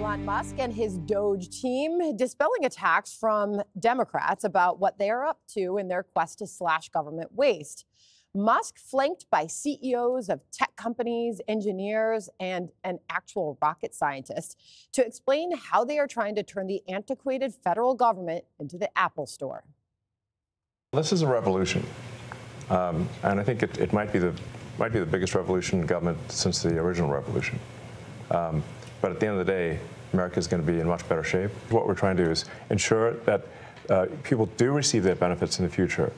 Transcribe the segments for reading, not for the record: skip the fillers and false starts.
Elon Musk and his Doge team dispelling attacks from Democrats about what they are up to in their quest to slash government waste. Musk, flanked by CEOs of tech companies, engineers, and an actual rocket scientist, to explain how they are trying to turn the antiquated federal government into the Apple Store. This is a revolution, and I think it might be the biggest revolution in government since the original revolution. But at the end of the day, America is going to be in much better shape. What we're trying to do is ensure that people do receive their benefits in the future.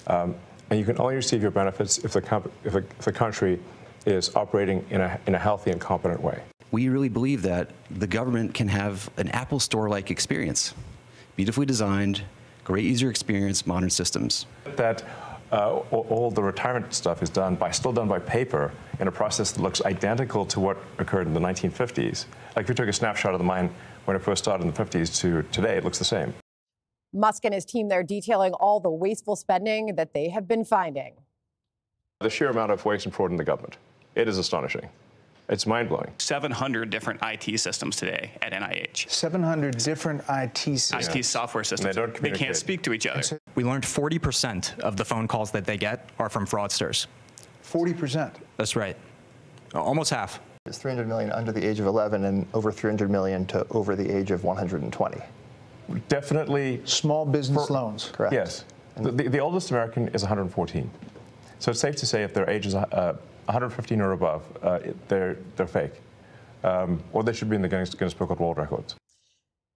And you can only receive your benefits if the country is operating in a healthy and competent way. We really believe that the government can have an Apple Store-like experience. Beautifully designed, great user experience, modern systems. That all the retirement stuff is still done by paper in a process that looks identical to what occurred in the 1950s. Like if you took a snapshot of the mine when it first started in the 50s to today, it looks the same. Musk and his team there detailing all the wasteful spending that they have been finding. The sheer amount of waste and fraud in the government, it is astonishing. It's mind-blowing. 700 different IT systems today at NIH. 700 different IT systems. IT software systems. They can't speak to each other. We learned 40% of the phone calls that they get are from fraudsters. 40%? That's right. Almost half. It's 300 million under the age of 11 and over 300 million to over the age of 120. Definitely. Small business loans. Correct. Yes. The oldest American is 114. So it's safe to say if their age is 115 or above, they're fake. Or they should be in the Guinness Book of World Records.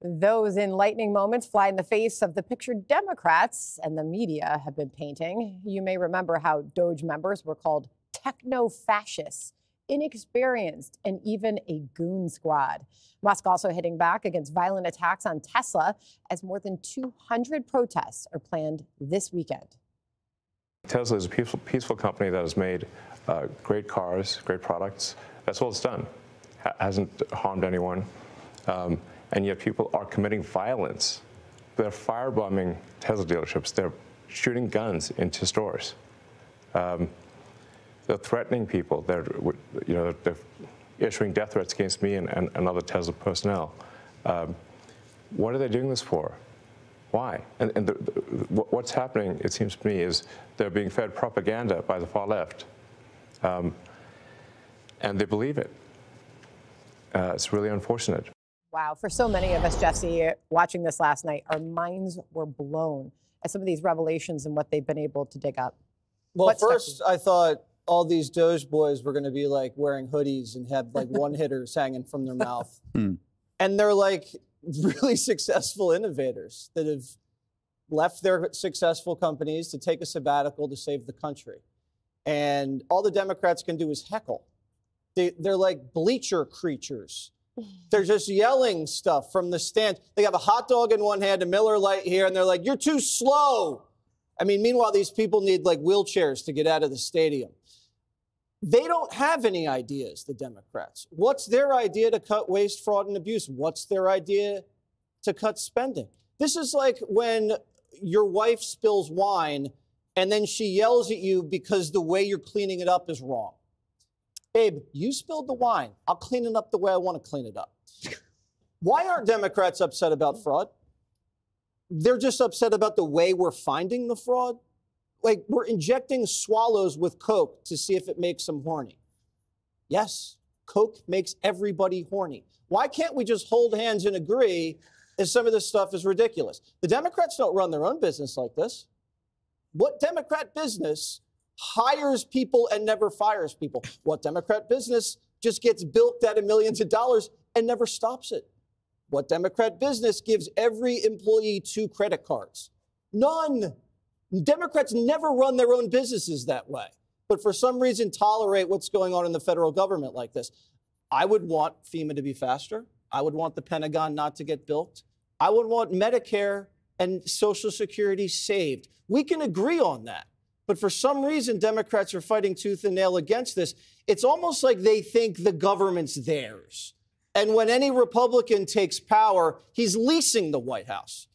Those enlightening moments fly in the face of the picture Democrats and the media have been painting. You may remember how Doge members were called techno-fascists, inexperienced, and even a goon squad. Musk also hitting back against violent attacks on Tesla as more than 200 protests are planned this weekend. Tesla is a peaceful company that has made great cars, great products. That's all it's done. Hasn't harmed anyone. And yet people are committing violence. They're firebombing Tesla dealerships. They're shooting guns into stores. They're threatening people. They're issuing death threats against me and other Tesla personnel. What are they doing this for? Why? And what's happening, it seems to me, is they're being fed propaganda by the far left. And they believe it. It's really unfortunate. Wow. For so many of us, Jesse, watching this last night, our minds were blown at some of these revelations and what they've been able to dig up. Well, first, I thought all these Doge boys were going to be like wearing hoodies and have like one-hitters hanging from their mouth. And they're like really successful innovators that have left their successful companies to take a sabbatical to save the country. And all the Democrats can do is heckle. They're like bleacher creatures. They're just yelling stuff from the stand. They have a hot dog in one hand, a Miller Lite here, and they're like, "You're too slow." I mean, meanwhile, these people need like wheelchairs to get out of the stadium. They don't have any ideas, the Democrats. What's their idea to cut waste, fraud, and abuse? What's their idea to cut spending? This is like when your wife spills wine and then she yells at you because the way you're cleaning it up is wrong. Babe, you spilled the wine. I'll clean it up the way I want to clean it up. Why aren't Democrats upset about fraud? They're just upset about the way we're finding the fraud. Like, we're injecting swallows with Coke to see if it makes them horny. Yes, Coke makes everybody horny. Why can't we just hold hands and agree that some of this stuff is ridiculous? The Democrats don't run their own business like this. What Democrat business hires people and never fires people? What Democrat business just gets bilked out of millions of dollars and never stops it? What Democrat business gives every employee 2 credit cards? None. Democrats never run their own businesses that way, but for some reason tolerate what's going on in the federal government like this. I would want FEMA to be faster. I would want the Pentagon not to get bilked. I would want Medicare and Social Security saved. We can agree on that. But for some reason, Democrats are fighting tooth and nail against this. It's almost like they think the government's theirs. And when any Republican takes power, he's leasing the White House.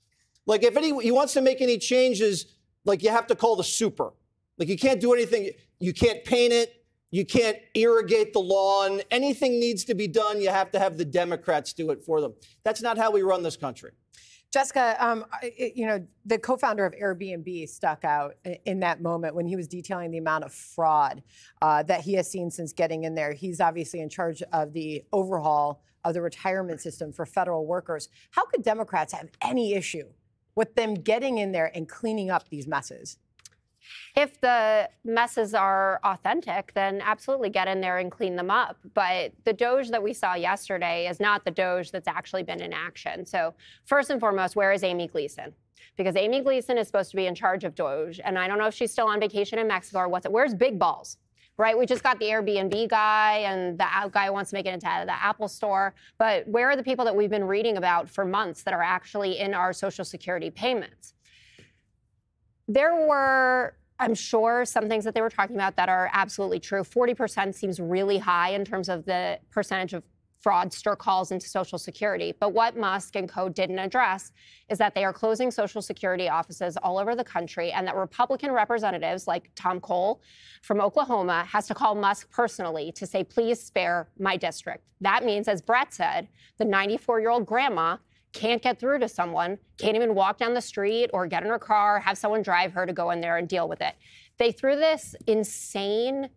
Like if he wants to make any changes, like you have to call the super. Like you can't do anything. You can't paint it. You can't irrigate the lawn. Anything needs to be done, you have to have the Democrats do it for them. That's not how we run this country. Jessica, the co-founder of Airbnb stuck out in that moment when he was detailing the amount of fraud that he has seen since getting in there. He's obviously in charge of the overhaul of the retirement system for federal workers. How could Democrats have any issue with them getting in there and cleaning up these messes? If the messes are authentic, then absolutely get in there and clean them up. But the Doge that we saw yesterday is not the Doge that's actually been in action. So first and foremost, where is Amy Gleason? Because Amy Gleason is supposed to be in charge of Doge. And I don't know if she's still on vacation in Mexico or what's it. Where's Big Balls? Right? We just got the Airbnb guy and the guy who wants to make it into the Apple store. But where are the people that we've been reading about for months that are actually in our Social Security payments? There were, I'm sure, some things that they were talking about that are absolutely true. 40% seems really high in terms of the percentage of fraudster calls into Social Security. But what Musk and co didn't address is that they are closing Social Security offices all over the country, and that Republican representatives like Tom Cole from Oklahoma has to call Musk personally to say, please spare my district. That means, as Brett said, the 94-year-old grandma can't get through to someone, can't even walk down the street or get in her car, have someone drive her to go in there and deal with it. They threw this insane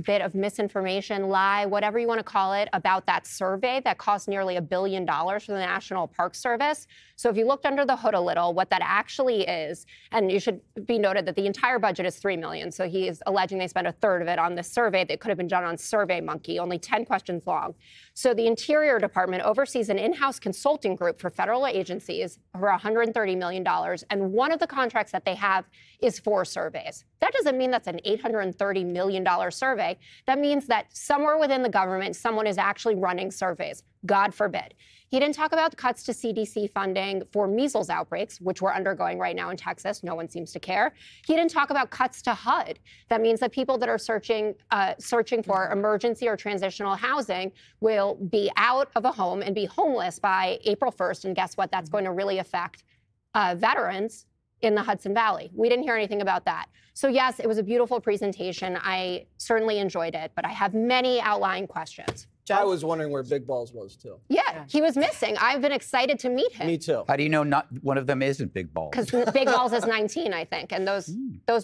bit of misinformation, lie, whatever you want to call it, about that survey that cost nearly $1 billion for the National Park Service. So if you looked under the hood a little, what that actually is, and you should be noted that the entire budget is $3 million. So he is alleging they spent a third of it on this survey that could have been done on SurveyMonkey, only 10 questions long. So the Interior Department oversees an in-house consulting group for federal agencies for $130 million. And one of the contracts that they have is 4 surveys. That doesn't mean that's an $830 million survey. That means that somewhere within the government, someone is actually running surveys. God forbid. He didn't talk about cuts to CDC funding for measles outbreaks, which we're undergoing right now in Texas. No one seems to care. He didn't talk about cuts to HUD. That means that people that are searching for emergency or transitional housing will be out of a home and be homeless by April 1st. And guess what? That's going to really affect veterans in the Hudson Valley. We didn't hear anything about that. So yes, it was a beautiful presentation. I certainly enjoyed it, but I have many outlying questions. I was wondering where Big Balls was, too. Yeah, he was missing. I've been excited to meet him. Me too. How do you know not one of them isn't Big Balls? Because Big Balls is 19, I think, and those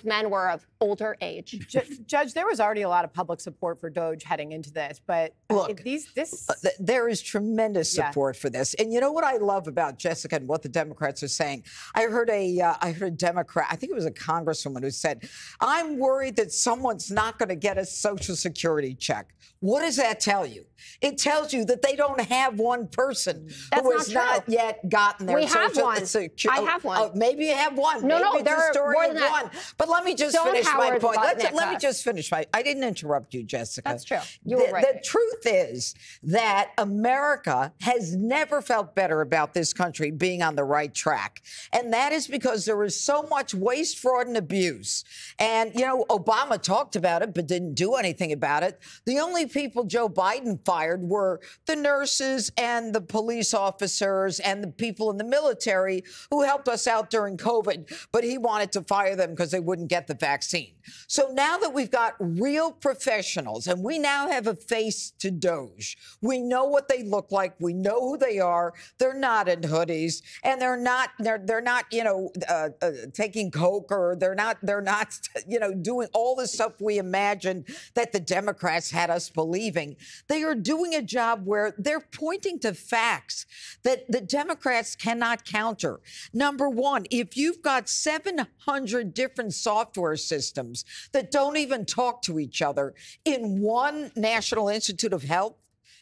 men were of older age. Judge, there was already a lot of public support for Doge heading into this, but look, there is tremendous support for this. And you know what I love about Jessica and what the Democrats are saying? I heard a Democrat, I think it was a congresswoman, who said, I'm worried that someone's not going to get a Social Security check. What does that tell you? It tells you that they don't have one person who has not yet gotten their Social Security. I have one. Maybe you have one. No, there are more than that. But let me just finish my point. Let me just finish my. I didn't interrupt you, Jessica. That's true. You were right. The truth is that America has never felt better about this country being on the right track, and that is because there is so much waste, fraud, and abuse. And you know, Obama talked about it, but didn't do anything about it. The only people Joe Biden fired were the nurses and the police officers and the people in the military who helped us out during COVID, but he wanted to fire them because they wouldn't get the vaccine. So now that we've got real professionals and we now have a face to Doge, we know what they look like, we know who they are. They're not in hoodies, and they're not taking coke, or they're not doing all the stuff we imagined that the Democrats had us believing. They are doing a job where they're pointing to facts that the Democrats cannot counter. Number one, if you've got 700 different software systems that don't even talk to each other in one National Institute of Health,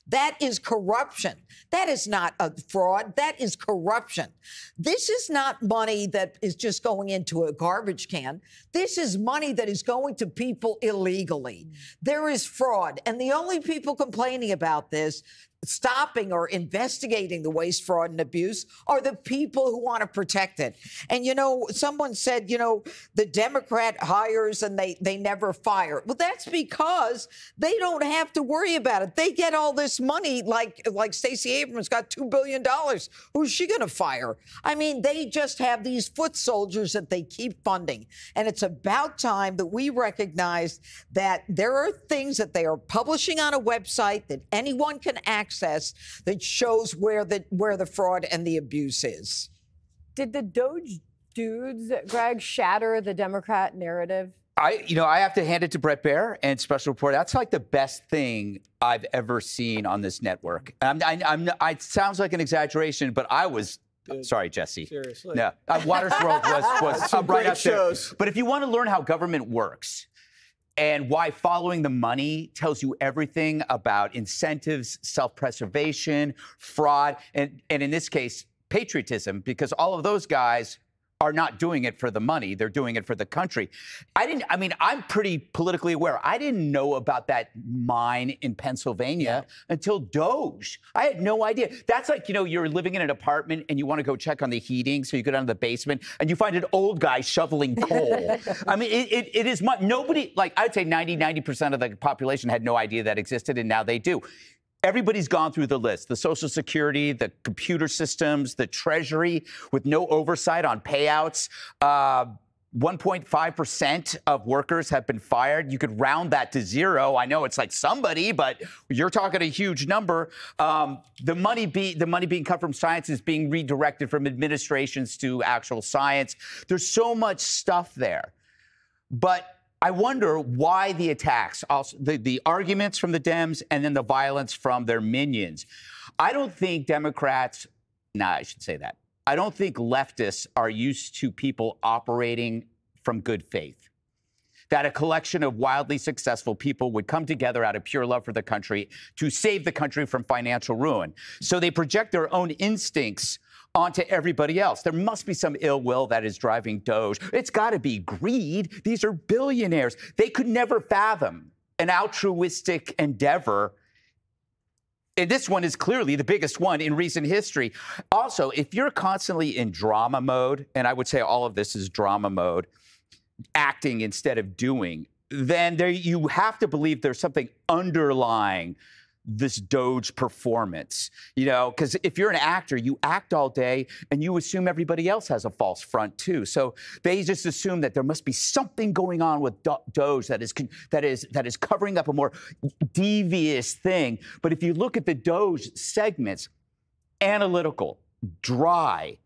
that is corruption. That is not a fraud. That is corruption. This is not money that is just going into a garbage can. This is money that is going to people illegally. There is fraud. And the only people complaining about this, stopping or investigating the waste, fraud, and abuse are the people who want to protect it. And, someone said, the Democrat hires and they never fire. Well, that's because they don't have to worry about it. They get all this money, like Stacey Abrams got $2 billion. Who's she going to fire? I mean, they just have these foot soldiers that they keep funding. And it's about time that we recognize that there are things that they are publishing on a website that anyone can access that shows where the fraud and the abuse is. Did the Doge dudes, Greg, shatter the Democrat narrative? I have to hand it to Bret Baier and Special Report. That's like the best thing I've ever seen on this network. It sounds like an exaggeration, but I was. Sorry, Jesse. Seriously. No, Waters World was right up there. But if you want to learn how government works and why following the money tells you everything about incentives, self-preservation, fraud, and in this case, patriotism, because all of those guys are not doing it for the money. They're doing it for the country. I'm pretty politically aware. I didn't know about that mine in Pennsylvania until Doge. I had no idea. That's like, you're living in an apartment and you want to go check on the heating. So you go down to the basement and you find an old guy shoveling coal. I mean, it is nobody, I'd say 90% of the population had no idea that existed, and now they do. Everybody's gone through the list: the Social Security, the computer systems, the Treasury, with no oversight on payouts. 1.5% of workers have been fired. You could round that to zero. I know it's like somebody, but you're talking a huge number. The money being cut from science is being redirected from administrations to actual science. There's so much stuff there. But I wonder why the attacks, also the arguments from the Dems and then the violence from their minions. I don't think Democrats, I should say that. I don't think leftists are used to people operating from good faith. That a collection of wildly successful people would come together out of pure love for the country to save the country from financial ruin. So they project their own instincts onto everybody else. There must be some ill will that is driving Doge. It's got to be greed. These are billionaires. They could never fathom an altruistic endeavor. And this one is clearly the biggest one in recent history. Also, if you're constantly in drama mode, and I would say all of this is drama mode, acting instead of doing, then you have to believe there's something underlying this Doge performance, because if you're an actor, you act all day and you assume everybody else has a false front too. So they just assume that there must be something going on with Doge that is covering up a more devious thing. But if you look at the Doge segments, analytical, dry,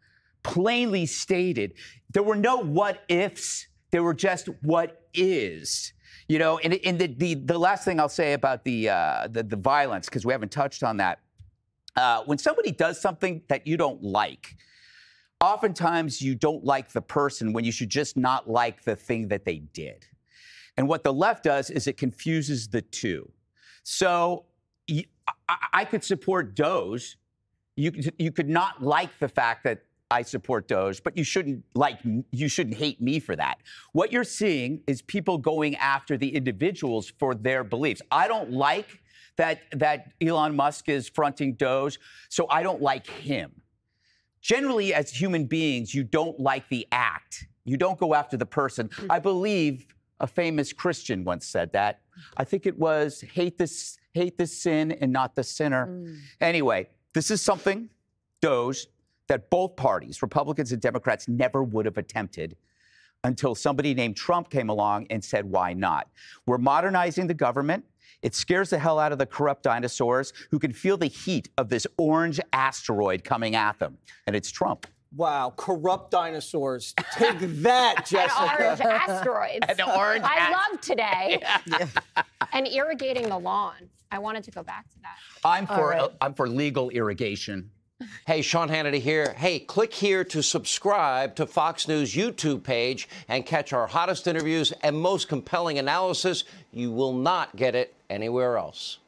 plainly stated, there were no what ifs. There were just what is. And the last thing I'll say about the violence, because we haven't touched on that, when somebody does something that you don't like, oftentimes you don't like the person when you should just not like the thing that they did. And what the left does is it confuses the two. So I could support Doge. You could not like the fact that I support Doge, but you shouldn't hate me for that. What you're seeing is people going after the individuals for their beliefs. I don't like that Elon Musk is fronting Doge, so I don't like him. Generally, as human beings, you don't like the act. You don't go after the person. I believe a famous Christian once said that. I think it was hate the sin and not the sinner. Anyway, this is something, Doge, that both parties, Republicans and Democrats, never would have attempted until somebody named Trump came along and said, why not? We're modernizing the government. It scares the hell out of the corrupt dinosaurs who can feel the heat of this orange asteroid coming at them. And it's Trump. Wow, corrupt dinosaurs. Take that, Jessica. An orange asteroids. An orange love today. Yeah. And irrigating the lawn. I wanted to go back to that. I'm for legal irrigation. Hey, Sean Hannity here. Hey, click here to subscribe to Fox News YouTube page and catch our hottest interviews and most compelling analysis. You will not get it anywhere else.